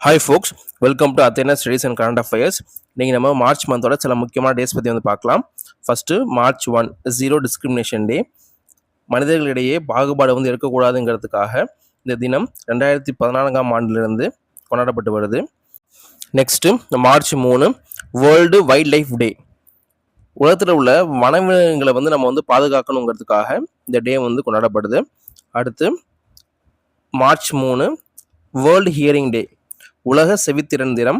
Hi folks, welcome to Athena studies and current affairs. நீங்கள் நம்ம March மந்தோட சில முக்கியமான டேஸ் பற்றி பார்க்கலாம். First March 1 zero discrimination day. மனிதர்களிடையே பாகுபாடு இருக்கக்கூடாதுங்கிறதுக்காக இந்த தினம் 2014ஆம் ஆண்டிலிருந்து கொண்டாடப்பட்டு வருது. Next March 3 world wildlife day. உலகத்தில் உள்ள வனவிலங்குகளை நம்ம பாதுகாக்கணுங்கிறதுக்காக இந்த டே கொண்டாடப்படுது. அடுத்து March 3 வேர்ல்டு ஹியரிங் டே. உலக செவித்திறன் தினம்.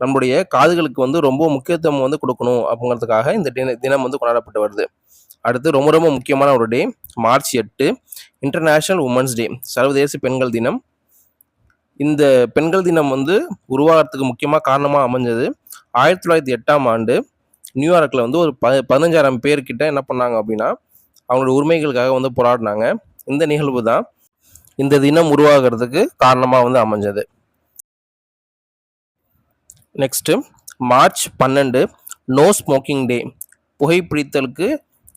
நம்முடைய காதுகளுக்கு ரொம்ப முக்கியத்துவம் கொடுக்கணும் அப்படிங்கிறதுக்காக இந்த தினம் கொண்டாடப்பட்டு வருது. அடுத்து ரொம்ப ரொம்ப முக்கியமான ஒரு டே March 8 இன்டர்நேஷ்னல் உமன்ஸ் டே, சர்வதேச பெண்கள் தினம். இந்த பெண்கள் தினம் உருவாகிறதுக்கு முக்கியமாக காரணமாக அமைஞ்சது 1908ஆம் ஆண்டு நியூயார்க்கில் ஒரு 15,000 பேர்கிட்ட என்ன பண்ணாங்க அப்படின்னா அவங்களோட உரிமைகளுக்காக போராடினாங்க. இந்த நிகழ்வு தான் இந்த தினம் உருவாகிறதுக்கு காரணமாக அமைஞ்சது. நெக்ஸ்ட்டு March 12 நோ ஸ்மோக்கிங் டே, புகைப்பிடித்தலுக்கு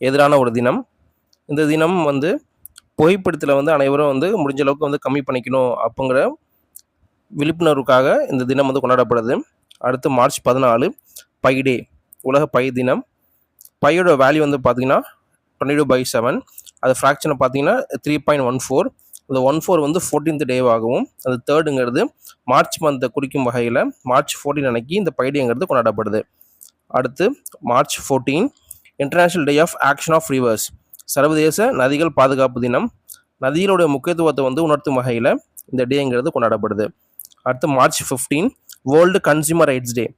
எதிரான ஒரு தினம். இந்த தினம் புகைப்பிடித்தலை அனைவரும் முடிஞ்ச அளவுக்கு கம்மி பண்ணிக்கணும் அப்படிங்கிற விழிப்புணர்வுக்காக இந்த தினம் கொண்டாடப்படுது. அடுத்து March 14 பை டே, உலக பை தினம். பையோட வேல்யூ பார்த்தீங்கன்னா 22/7, அது ஃப்ராக்ஷனை பார்த்தீங்கன்னா 3.14. அந்த 14 14th டேவாகவும், அது தேர்டுங்கிறது மார்ச் மந்த்தை குறிக்கும் வகையில் March 14 அன்னைக்கு இந்த பைடேங்கிறது கொண்டாடப்படுது. அடுத்து March 14 international day of action of rivers, சர்வதேச நதிகள் பாதுகாப்பு தினம். நதிகளுடைய முக்கியத்துவத்தை உணர்த்தும் வகையில் இந்த டேங்கிறது கொண்டாடப்படுது. அடுத்து March 15 world consumer rights day,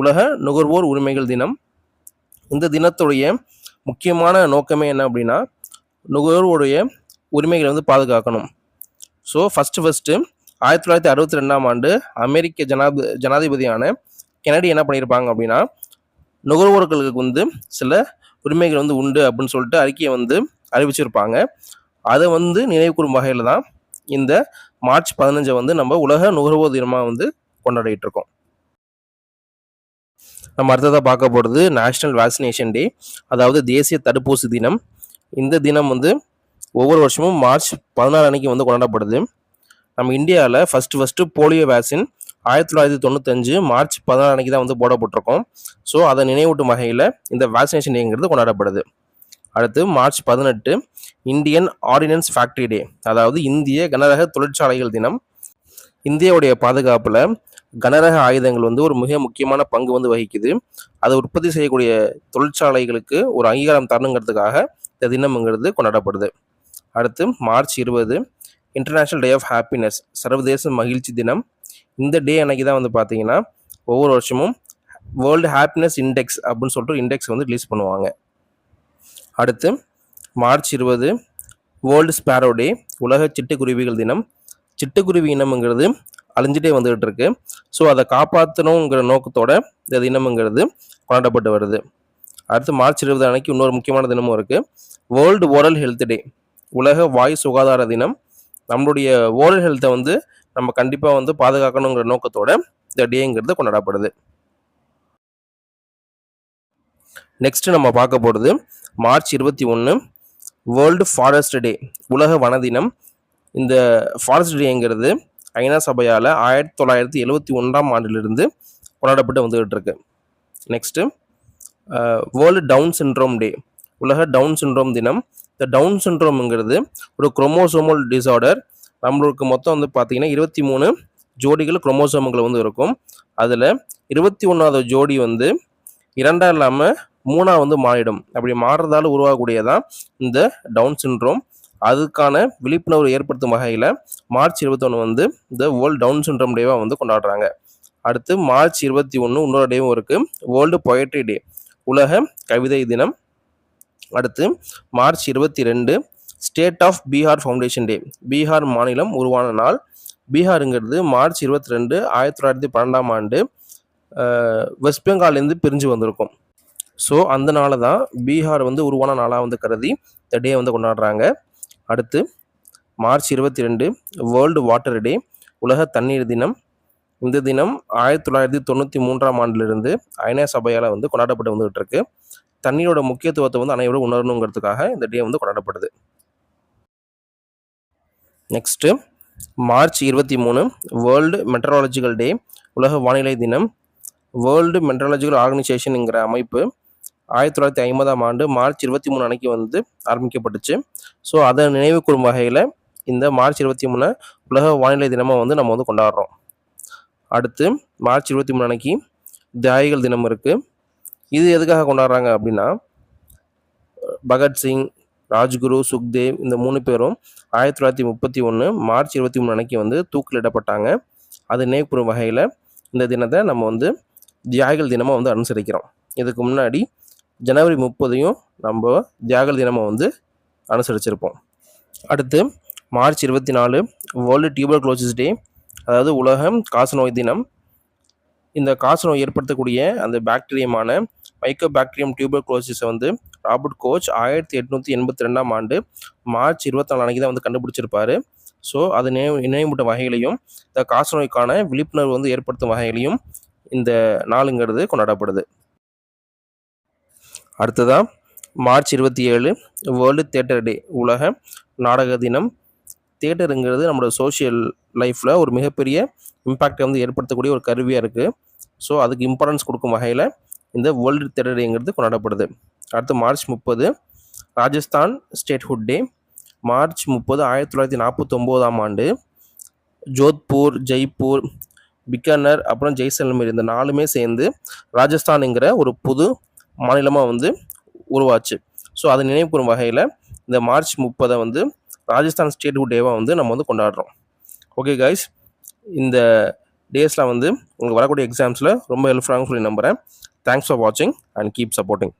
உலக நுகர்வோர் உரிமைகள் தினம். இந்த தினத்துடைய முக்கியமான நோக்கமே என்ன அப்படின்னா நுகர்வோருடைய உரிமைகளை பாதுகாக்கணும். ஸோ ஃபஸ்ட்டு 1962ஆம் ஆண்டு அமெரிக்க ஜனாதிபதியான கெனடி என்ன பண்ணியிருப்பாங்க அப்படின்னா நுகர்வோர்களுக்கு சில உரிமைகள் உண்டு அப்படின்னு சொல்லிட்டு அறிக்கையை அறிவிச்சிருப்பாங்க. அதை நினைவு கூறும் வகையில் தான் இந்த March 15 நம்ம உலக நுகர்வோர் தினமாக கொண்டாடிட்டு இருக்கோம். நம்ம அடுத்ததாக பார்க்க போகிறது நேஷ்னல் வேக்சினேஷன் டே, அதாவது தேசிய தடுப்பூசி தினம். இந்த தினம் ஒவ்வொரு வருஷமும் March 16 அன்னைக்கு கொண்டாடப்படுது. நம்ம இந்தியாவில் ஃபஸ்ட்டு போலியோ வேக்சின் 1995 March 16 அன்னைக்கு தான் போடப்பட்டிருக்கோம். ஸோ அதை நினைவூட்டும் வகையில் இந்த வேக்சினேஷன் டேங்கிறது கொண்டாடப்படுது. அடுத்து March 18 இந்தியன் ஆர்டினன்ஸ் ஃபேக்ட்ரி டே, அதாவது இந்திய கனரக தொழிற்சாலைகள் தினம். இந்தியாவுடைய பாதுகாப்பில் கனரக ஆயுதங்கள் ஒரு மிக முக்கியமான பங்கு வகிக்குது. அதை உற்பத்தி செய்யக்கூடிய தொழிற்சாலைகளுக்கு ஒரு அங்கீகாரம் தரணுங்கிறதுக்காக இந்த தினம்ங்கிறது கொண்டாடப்படுது. அடுத்து March 20 international day of happiness, சர்வதேச மகிழ்ச்சி தினம். இந்த டே அன்னைக்கு தான் பார்த்தீங்கன்னா ஒவ்வொரு வருஷமும் வேர்ல்டு ஹாப்பினஸ் இண்டெக்ஸ் அப்படின்னு சொல்லிட்டு இண்டெக்ஸ் ரிலீஸ் பண்ணுவாங்க. அடுத்து March 20 வேர்ல்டு ஸ்பேரோ டே, உலக சிட்டுக்குருவிகள் தினம். சிட்டுக்குருவி இனம்ங்கிறது அழிஞ்சிட்டே வந்துகிட்டு இருக்கு. ஸோ அதை காப்பாற்றணுங்கிற நோக்கத்தோட இந்த தினம்ங்கிறது கொண்டாடப்பட்டு வருது. அடுத்து March 20 அன்னைக்கு இன்னொரு முக்கியமான தினமும் இருக்குது, வேர்ல்டு ஓரல் ஹெல்த் டே, உலக வாய் சுகாதார தினம். நம்மளுடைய ஓரல் ஹெல்த்தை நம்ம கண்டிப்பாக பாதுகாக்கணுங்கிற நோக்கத்தோட இந்த டேங்கிறது கொண்டாடப்படுது. நெக்ஸ்ட் நம்ம பார்க்க போகிறது March 21 வேர்ல்டு ஃபாரஸ்ட் டே, உலக வன தினம். இந்த ஃபாரஸ்ட் டேங்கிறது ஐநா சபையால் 1971ஆம் ஆண்டிலிருந்து கொண்டாடப்பட்டு வந்துகிட்டு இருக்கு. Next world down syndrome day, உலக டவுன் சிண்ட்ரோம் தினம். இந்த டவுன் சிண்ட்ரோம்ங்கிறது ஒரு குரோமோசோமல் டிசார்டர். நம்மளுக்கு மொத்தம் பார்த்தீங்கன்னா 23 ஜோடிகள் குரோமோசோம்கள் இருக்கும். அதில் 21வது ஜோடி 2 இல்லாமல் 3 மாறிடும். அப்படி மாறுறதால உருவாகக்கூடியதான் இந்த டவுன் சிண்ட்ரோம். அதுக்கான விழிப்புணர்வு ஏற்படுத்தும் வகையில் March 21 இந்த வேர்ல்டு டவுன் சிண்ட்ரோம் டேவாக கொண்டாடுறாங்க. அடுத்து March 21 இன்னொரு டேவும் இருக்குது, வேர்ல்டு பொயட்ரி டே, உலக கவிதை தினம். அடுத்து March 22 state of Bihar foundation day, Bihar மாநிலம் உருவான நாள். பீகாருங்கிறது March 22 1912ஆம் ஆண்டு வெஸ்ட் பெங்கால்லேருந்து பிரிஞ்சு வந்திருக்கும். ஸோ அந்த நாளை தான் பீகார் உருவான நாளாக கருதி இந்த டே கொண்டாடுறாங்க. அடுத்து March 22 வேர்ல்டு வாட்டர் டே, உலக தண்ணீர் தினம். இந்த தினம் 1993ஆம் ஆண்டிலிருந்து ஐநா சபையால் கொண்டாடப்பட்டு வந்துகிட்டு இருக்கு. தண்ணீரோட முக்கியத்துவத்தை அனைவரும் உணரணுங்கிறதுக்காக இந்த டே கொண்டாடப்படுது. நெக்ஸ்ட்டு மார்ச் 23 வேர்ல்டு மெட்ரலாஜிக்கல் டே, உலக வானிலை தினம். வேர்ல்டு மெட்ரலாஜிக்கல் ஆர்கனைசேஷனுங்கிற அமைப்பு 1950ஆம் ஆண்டு மார்ச் 23 அன்னைக்கு வந்து ஆரம்பிக்கப்பட்டுச்சு. ஸோ அதை நினைவு கூறும் வகையில் இந்த மார்ச் 23 உலக வானிலை தினமாக வந்து நம்ம வந்து கொண்டாடுறோம். அடுத்து மார்ச் 23 அன்னைக்கு தியாகிகள் தினம் இருக்குது. இது எதுக்காக கொண்டாடுறாங்க அப்படின்னா, பகத்சிங், ராஜ்குரு, சுக்தேவ் இந்த 3 பேரும் 1931 மார்ச் 23 அன்னைக்கு வந்து தூக்கிலிடப்பட்டாங்க. அது நினைவுகூறும் வகையில் இந்த தினத்தை நம்ம வந்து தியாகிகள் தினமாக வந்து அனுசரிக்கிறோம். இதுக்கு முன்னாடி ஜனவரி 30 நம்ம தியாகிகள் தினமாக வந்து அனுசரிச்சிருப்போம். அடுத்து மார்ச் 24 வேர்ல்டு டியூபர்குலோசிஸ் டே, அதாவது உலக காசநோய் தினம். இந்த காசநோய் ஏற்படுத்தக்கூடிய அந்த பாக்டீரியமான மைக்கோபாக்டீரியம் டியூபர்குலோசிஸை வந்து ராபர்ட் கோச் 1882ஆம் ஆண்டு மார்ச் 24 அன்னைக்கு தான் வந்து கண்டுபிடிச்சிருப்பாரு. ஸோ அது நினைவூட்டும் வகையிலையும் இந்த காசநோய்க்கான விழிப்புணர்வு வந்து ஏற்படுத்தும் வகையிலையும் இந்த நாளுங்கிறது கொண்டாடப்படுது. அடுத்ததான் மார்ச் 27 வேர்ல்டு தியேட்டர் டே, உலக நாடக தினம். தியேட்டருங்கிறது நம்மளோட சோஷியல் லைஃப்பில் ஒரு மிகப்பெரிய இம்பேக்டை வந்து ஏற்படுத்தக்கூடிய ஒரு கருவியாக இருக்குது. ஸோ அதுக்கு இம்பார்ட்டன்ஸ் கொடுக்கும் வகையில் இந்த வேர்ல்டு தியேட்டர் டேங்கிறது கொண்டாடப்படுது. அடுத்து மார்ச் 30 ராஜஸ்தான் ஸ்டேட்ஹுட் டே. மார்ச் 30 1949ஆம் ஆண்டு ஜோத்பூர், ஜெய்ப்பூர், பிக்கானர் அப்புறம் ஜெய்சல்மேர் இந்த 4மே சேர்ந்து ராஜஸ்தானுங்கிற ஒரு புது மாநிலமாக வந்து உருவாச்சு. ஸோ அதை நினைவுகூறும் வகையில் இந்த மார்ச் 30 வந்து ராஜஸ்தான் ஸ்டேட்ஹுட் டேவாக வந்து நம்ம வந்து கொண்டாடுறோம். ஓகே கைஸ், இந்த டேஸில் வந்து உங்களுக்கு வரக்கூடிய எக்ஸாம்ஸில் ரொம்ப ஹெல்ப்ஃபுல்லாக சொல்லி நம்புகிறேன். தேங்க்ஸ் ஃபார் வாட்சிங் அண்ட் கீப் சப்போர்ட்டிங்.